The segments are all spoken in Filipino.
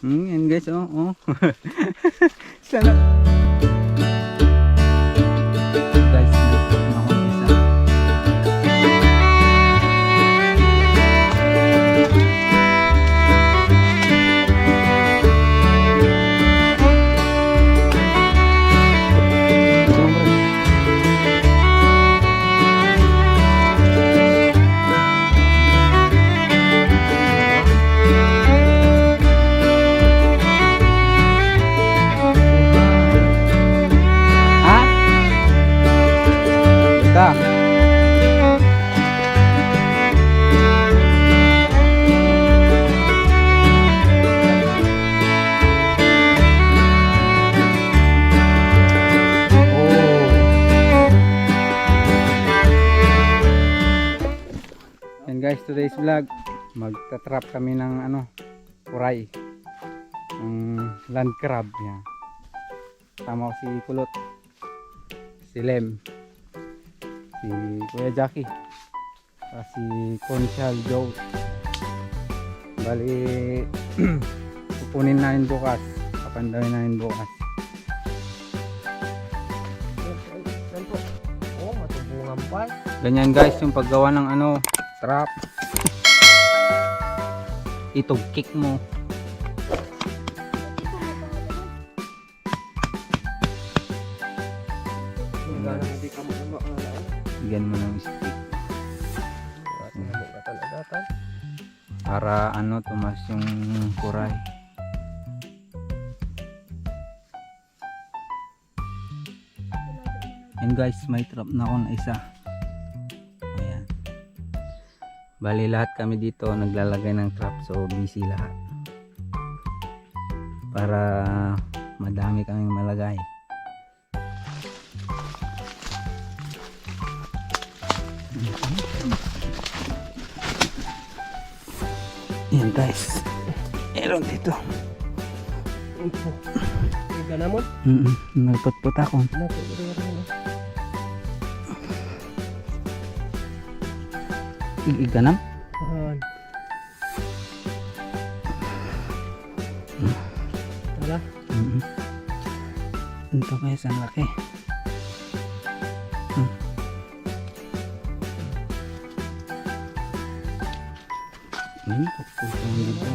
Yan guys, oh. Sana. Guys, nakapisa. Ka. Yan guys, today's vlog, magta-trap kami ng kuray, land crab yan. Tama ko si Kulot, si Lem, si Kuya Jackie, si Conchal Joe. Bali pupunin namin bukas, papandawin namin bukas. Oh, matubungan pa. Ganyan guys yung paggawa ng trap. Itugkik mo. Hindi ka mo maalaan. Bigyan mo ng stick Agatan. para tumas yung kuray. And guys, may trap na ako na isa. Ayan. Bali lahat kami dito naglalagay ng trap, so busy lahat. Para madami kaming malagay. Yan guys, meron dito. Iga na mo? Nagputput ako. Iganam? Wala? Ito guys, ang laki. Pagputang dito.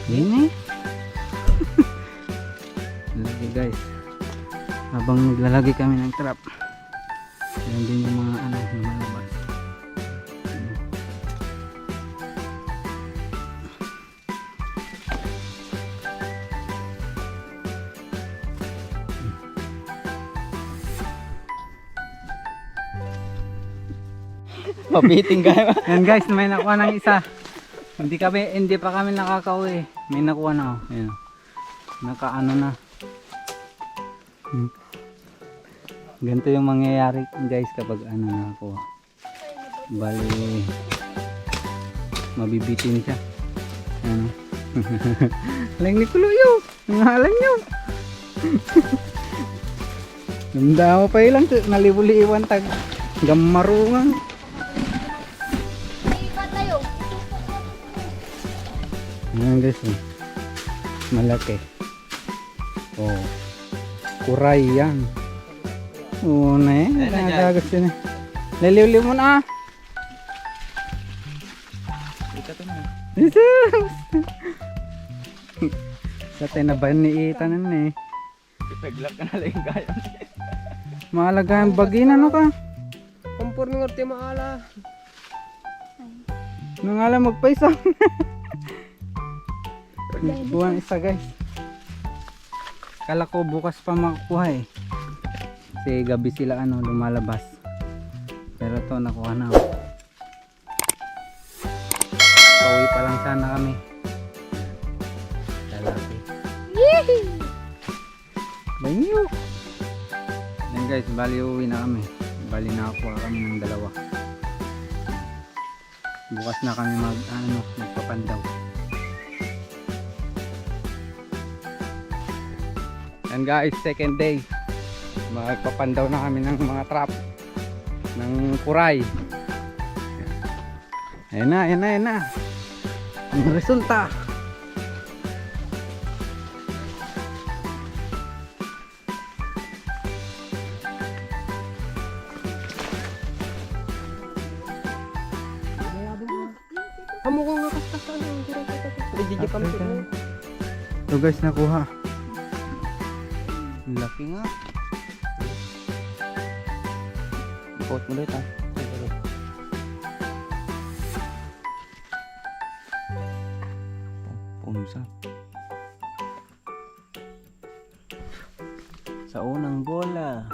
Yan eh. Lagi guys. Habang naglalagay kami ng trap, yan din yung mga lumalabas. Mabiting kayo. Yan guys, may nakuha ng isa. Hindi pa kami nakakauwi. May nakuha na oh. Ayan. Nakaano na. Ganito yung mangyayari guys kapag nakakuha. Bali mabibitin siya. Ayan. Alang ni Kuluyo. Nangalan nyo. Ganda mo pa ilang nalibuliwan tag gamarungan. Ayan guys, malaki. Oh, kuray yan. Oo na eh, nagagas yun eh. Liliw-liw mo na. Ika to na. Sa tinaban ni Itanan eh. Ipaglak ka na lang yung kaya. Mahalaga yung bagin, ka? Kumpor ng orte maala. Nung alam magpaisa. Buwan isa guys. Kala ko bukas pa makukuha eh. Kasi gabi sila lumalabas. Pero to nakuha na. Pauwi pa lang sana kami. Lalaki. Yee! Banyo! Yan guys, bali uwi na kami. Bali nakakuha kami ng dalawa. Bukas na kami magpapandaw. And guys, second day, magpapandaw na kami ng mga trap ng kuray. Ayan na, ayan na, ayan na. Ang resulta. Amo ko nga kastas ano. Hindi kami Okay, okay. So guys, nakuha. Laki nga. Ikot mo ulit ah. Punsa. Sa unang bola.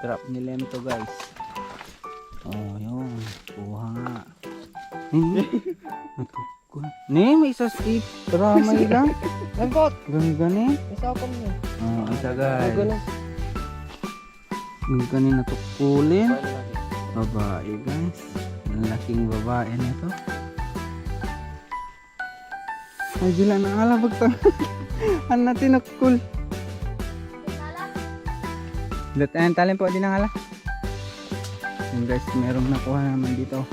Trap ni Lem to guys. Oh, yun. Kuha nga. Natukon. Ne, may isa Steve. Ramay lang. Lambot! Gani. Isa ako mo. Oh, isa guys. Ako na. Gani natukulin. Babae guys. Ang laking babae nito. Ay, gila na alabag to. Ano natin nakul. Latayan talent po din ang ala. Yung guys, merong nakuha naman dito.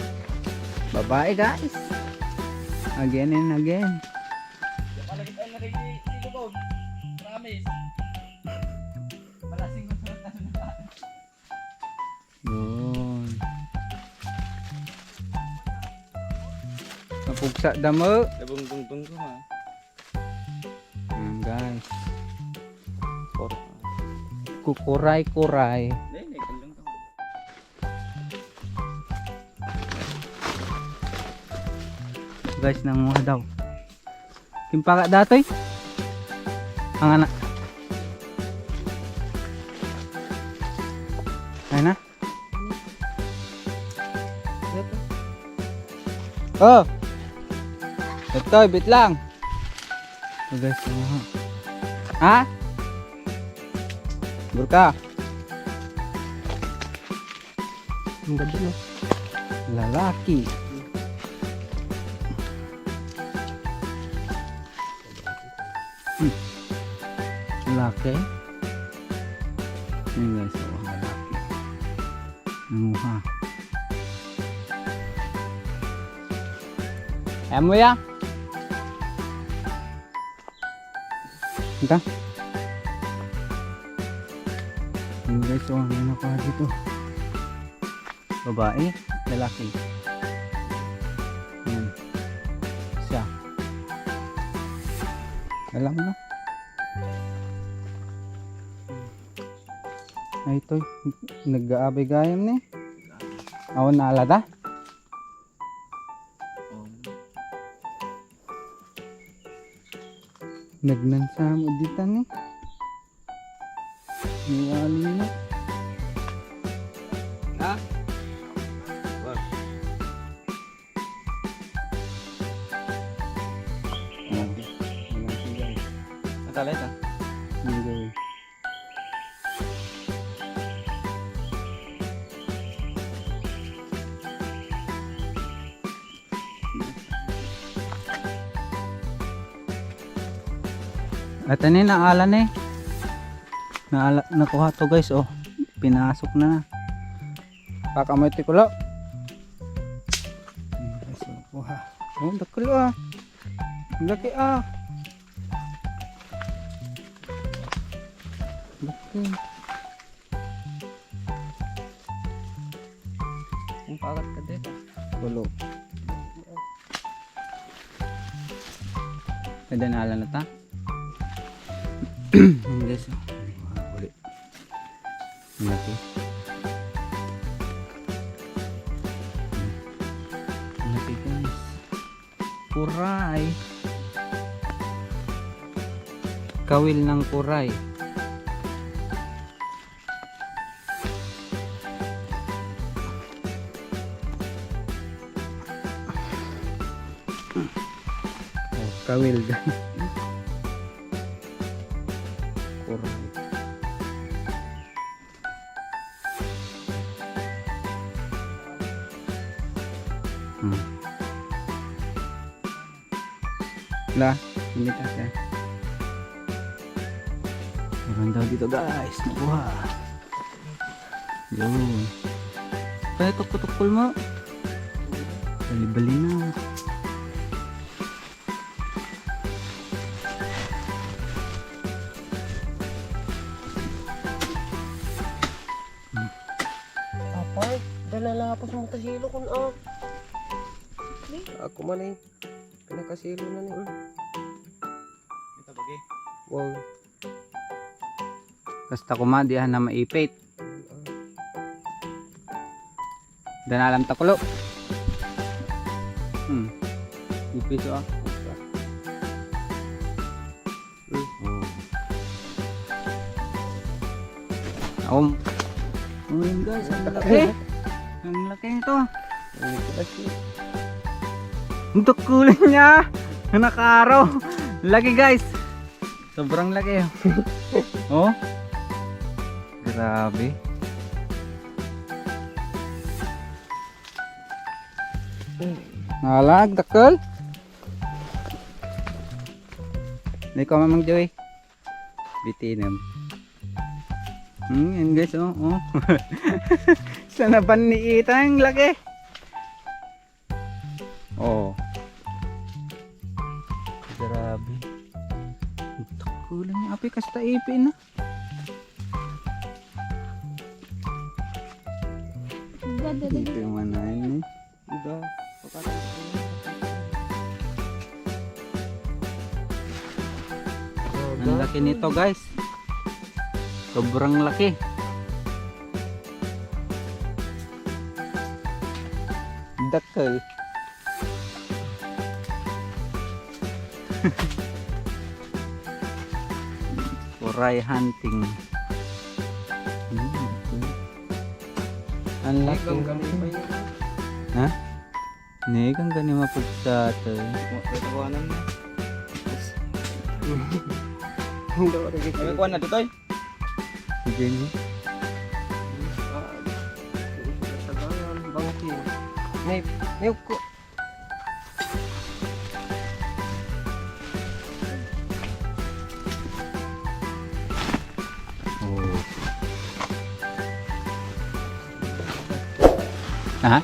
Babae guys. Again and again. Yun. Napugsa damo. Nabung-tung ko ha. Ayan guys. Kukuray-kuray. Hindi, kandang to. Guys, nanguha daw. Kimpaka datoy. Ang anak. Ayun na. Oh. Ito, bit lang. Oh guys, nanguha. Ha? Burka. Ang ganda no. Lalaki. Lalaki. Ini guys, oh, lalaki. Nanguha. Ayan mo ya. Ito. Ini guys, oh, may nakuha dito. Babae, lalaki. Ayan. Siya. Alam mo na. Ay, ito. Nag-aabay gayam ni. Awan na alada. Nagnansam uditan ni. Niyali na. Ha? Wag. Natalit ah. Hindi. At ano yung naala na eh. Nakuha to guys oh. Pinasok na. Pakamoy tikulo. Guys, nakuha. Oh, dakulo ah. Laki ah. Laki. Ang pakat ka dito. Kulo. Pwede na ala na ta. Guys, uli. Laki. Laki guys. Kuray. Kawil ng kuray. Oh, kawil guys. Kuray. La, ini tasya. Meron daw dito guys, nakuha. Yun. Kaya tukul mo. Bali-bali na. Apay, dalalapas mo kasilo kun ah. Ako man eh. Pinakasilo na ni. Ito bagay. Wow. Basta kumadihan na maipit. Dan alam takulo. Ipit ah. Oh. Oh yun guys, ang laki. Ang laki nito. Ang tukulin niya. Nakaraw. Laki guys. Sobrang laki. Oh. Grabe. Ngalag, dakol. Hindi ko mamang Joey. Bitinam. Yan guys, oh. Sana paniitan ang laki. Oh. Grabe. Kulang api kasta ipin na. Dito yung manahin eh. Udah. Ang laki nito guys. Sobrang laki. Dakal. Kuray hunting. Ang laki. Ha? Negang gani mapugsata. Katawanan na. Hindi ko rin. May kuwan na dito eh. Gani. Bangki. Nih ko. Oh. Ha?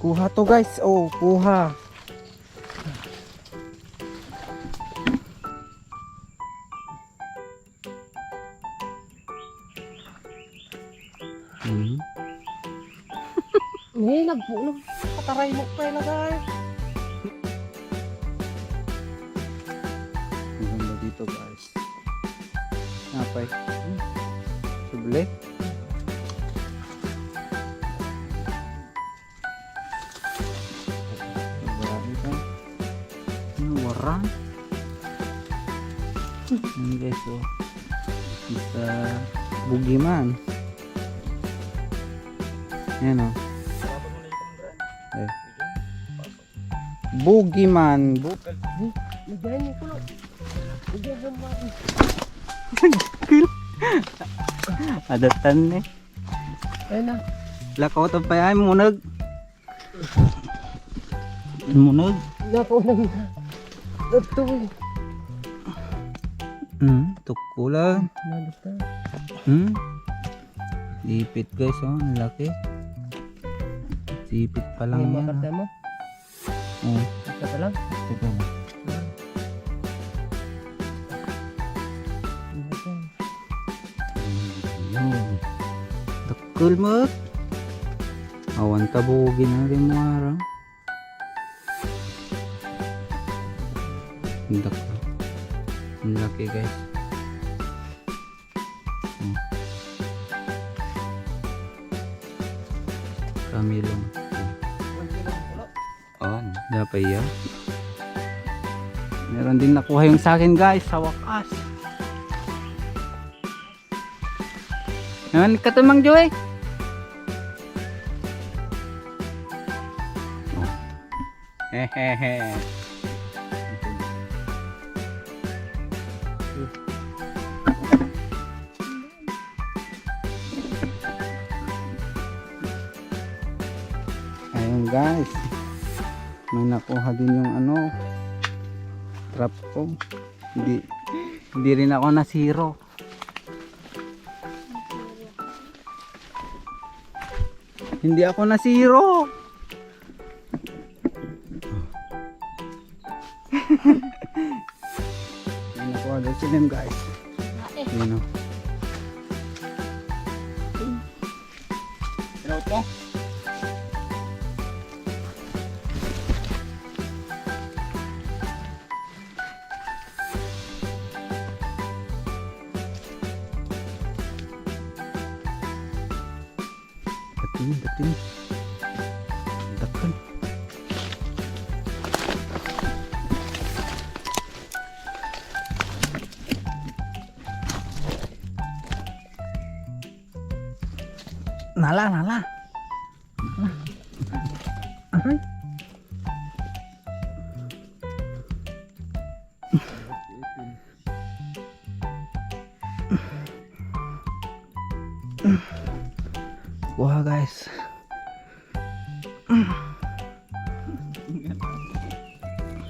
Kuha to guys. Oh, kuha. Nih, nagbunog. Pataray mo pa na guys. Maganda dito guys. Napay. Suble. Marami pa. Warang. Yan guys oh. Isa bugiman. Yan oh. Eh. Bugiman. Nagyan niyo ko. Nagyan mo. Adatan eh. Ayun na. Lakaw to pa yan munag. Munag. Nako nang. Ito. Tukula. Nalita. Ipit guys oh, ang laki. Sipit pa lang yan. Makarta mo. Oh, Ito pa lang. ito. Yun. Dakul mo. Awan ka bugi na rin mo araw. Ang dakul. Ang laki guys. Oh. Kamilong. Oh, dapat yan. Meron din nakuha yung sa akin guys sa wakas. Naman ka Mang Joey. Oh. Hehehe. Ayun guys. May nakuha din yung ano trap ko. Hindi rin ako na zero. Hindi ako nasiro. Yan ako daw si Lem guys. Yan o. Pinot mo? Dating. Dakan. Nala. Aray. Wah guys.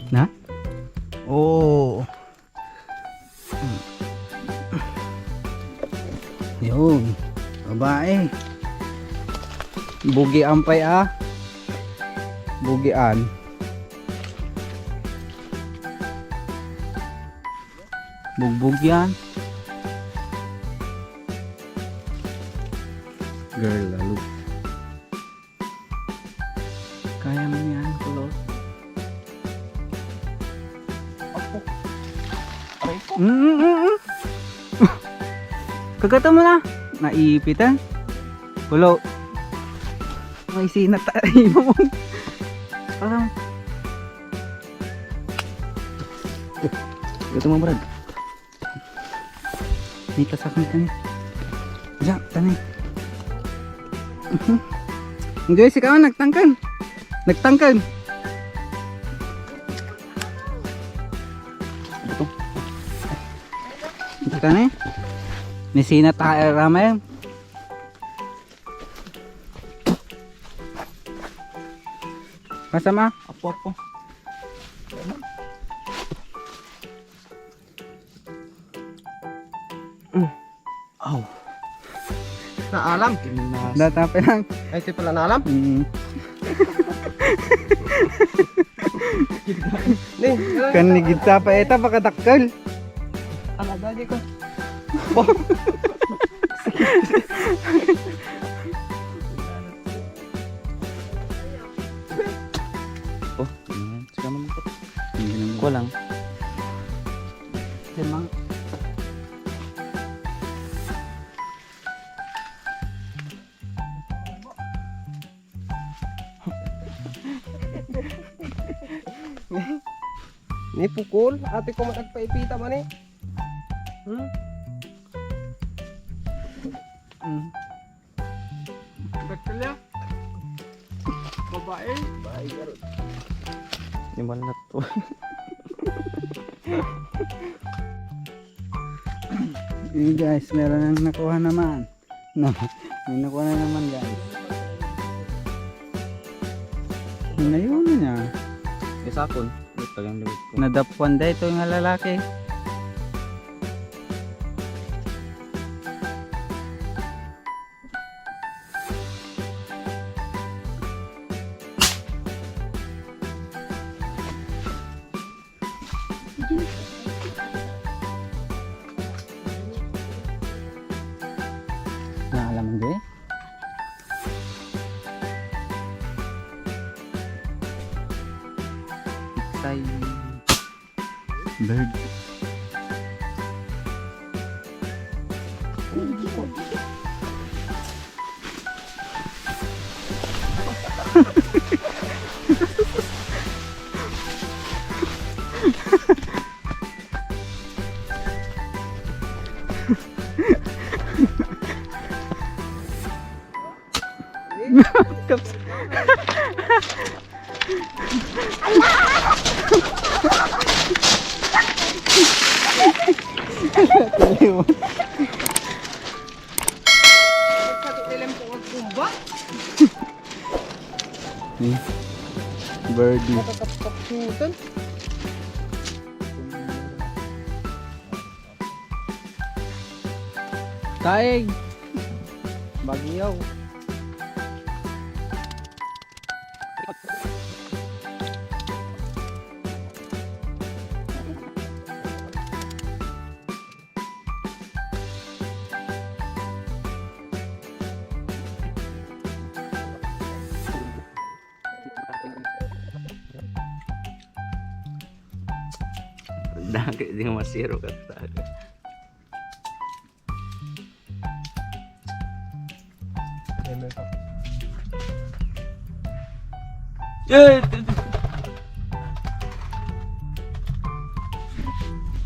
Nah. Oh. Yun. Babae. Bugi ampay ah. Bugian. Bugbog yan. Girl lalu. Kaya mo yan, kulot. Apo. Aray ko. Kagata mo na. Naipitan. Kulo. May sinat tayo mo. Parang. Ito mo Brad. Nika sa akin tani. Diyan, tani. Enjoy si kawan nagtangkan. Ito tani. Ni sinat tayo ramay. Kasama? Apo. Aw. Naalam. Datape lang. Ay, ito pala naalam. Nih, Kan nigit sa pa eta pakadakkel. alaga di ko. Oh, ayan. Suka naman ko. Ko lang. Emang. Ni pukul, ate ko matagpaipita man eh. Bakal ya. Babae. Baik garot. Gimana na to? Ini guys, meron nang nakuha naman. No, may nakuha na naman guys. Nayun na niya. Isapon. Ito yung limit ko. Nadapuan da ito yung lalaki. Naalam mo ba? Iksay bird. Kaps. Nih, birdie. Nakakapaksutan. Taig. Bagyaw. Daki di masiro ka taga. May pa. Eh,